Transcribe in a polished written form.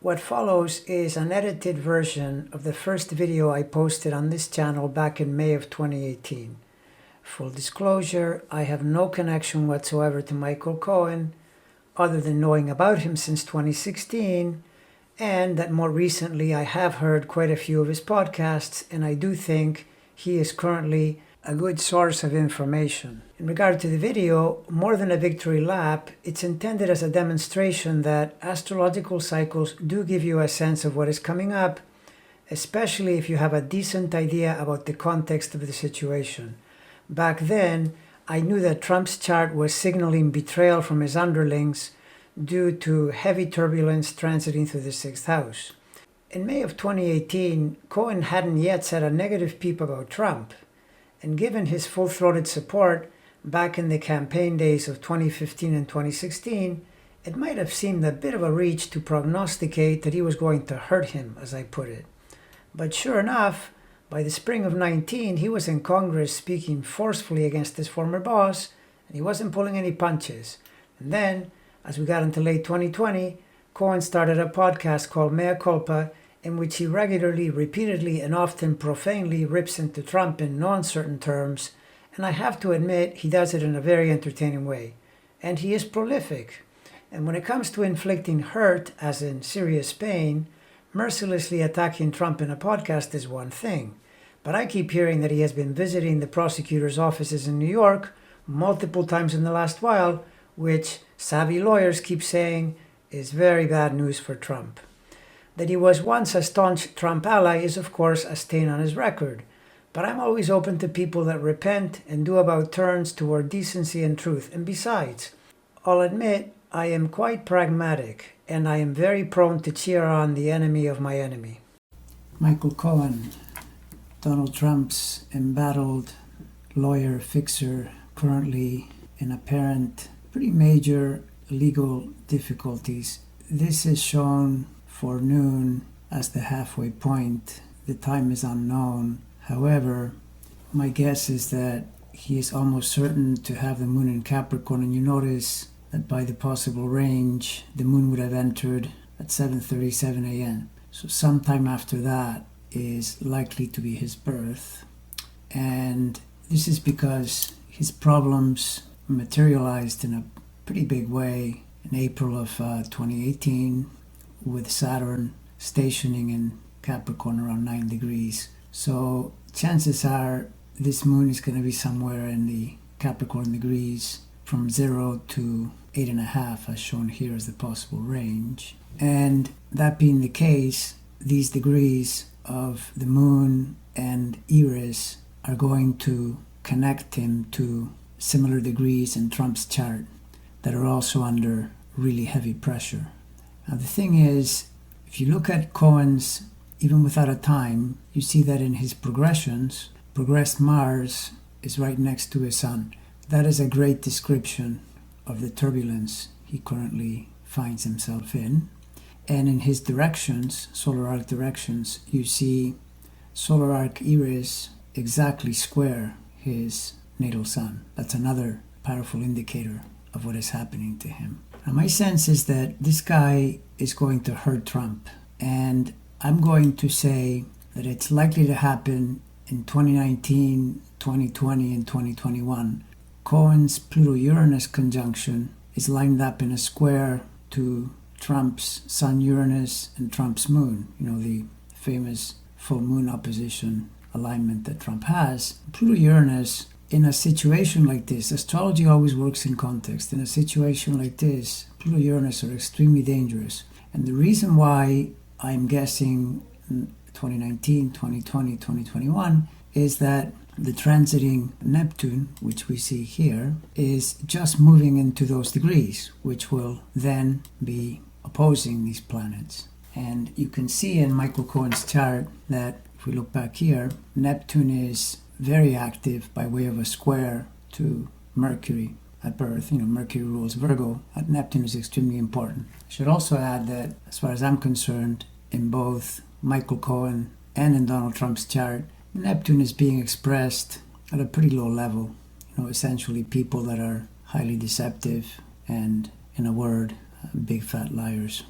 What follows is an edited version of the first video I posted on this channel back in May of 2018. Full disclosure, I have no connection whatsoever to Michael Cohen, other than knowing about him since 2016, and that more recently I have heard quite a few of his podcasts, and I do think he is currently a good source of information. In regard to the video, more than a victory lap, it's intended as a demonstration that astrological cycles do give you a sense of what is coming up, especially if you have a decent idea about the context of the situation. Back then, I knew that Trump's chart was signaling betrayal from his underlings due to heavy turbulence transiting through the 6th house. In May of 2018, Cohen hadn't yet said a negative peep about Trump, and given his full-throated support back in the campaign days of 2015 and 2016, it might have seemed a bit of a reach to prognosticate that he was going to hurt him, as I put it. But sure enough, by the spring of 19, he was in Congress speaking forcefully against his former boss, and he wasn't pulling any punches. And then, as we got into late 2020, Cohen started a podcast called Mea Culpa, in which he regularly, repeatedly, and often profanely rips into Trump in no uncertain terms, and I have to admit he does it in a very entertaining way. And he is prolific. And when it comes to inflicting hurt, as in serious pain, mercilessly attacking Trump in a podcast is one thing. But I keep hearing that he has been visiting the prosecutor's offices in New York multiple times in the last while, which savvy lawyers keep saying is very bad news for Trump. That he was once a staunch Trump ally is, of course, a stain on his record. But I'm always open to people that repent and do about turns toward decency and truth. And besides, I'll admit I am quite pragmatic, and I am very prone to cheer on the enemy of my enemy. Michael Cohen, Donald Trump's embattled lawyer fixer, currently in apparent pretty major legal difficulties. This is shown for noon as the halfway point. The time is unknown. However, my guess is that he is almost certain to have the moon in Capricorn, and you notice that by the possible range, the moon would have entered at 7:37 a.m. So sometime after that is likely to be his birth. And this is because his problems materialized in a pretty big way in April of 2018, with Saturn stationing in Capricorn around 9 degrees. So chances are this moon is going to be somewhere in the Capricorn degrees from 0 to 8.5, as shown here as the possible range. And that being the case, these degrees of the moon and Eris are going to connect him to similar degrees in Trump's chart that are also under really heavy pressure. Now the thing is, if you look at Cohen's, even without a time, you see that in his progressions, progressed Mars is right next to his Sun. That is a great description of the turbulence he currently finds himself in. And in his directions, solar arc directions, you see solar arc Eris exactly square his natal Sun. That's another powerful indicator of what is happening to him. Now, my sense is that this guy is going to hurt Trump, and I'm going to say that it's likely to happen in 2019, 2020, and 2021. Cohen's Pluto-Uranus conjunction is lined up in a square to Trump's Sun-Uranus and Trump's Moon, the famous full moon opposition alignment that Trump has. Pluto-Uranus, in a situation like this, astrology always works in context. In a situation like this, Pluto-Uranus are extremely dangerous. And the reason why I'm guessing 2019, 2020, 2021 is that the transiting Neptune, which we see here, is just moving into those degrees, which will then be opposing these planets. And you can see in Michael Cohen's chart that if we look back here, Neptune is very active by way of a square to Mercury at birth. Mercury rules Virgo. Neptune is extremely important. I should also add that, as far as I'm concerned, in both Michael Cohen and in Donald Trump's chart, Neptune is being expressed at a pretty low level. Essentially people that are highly deceptive and, in a word, big fat liars.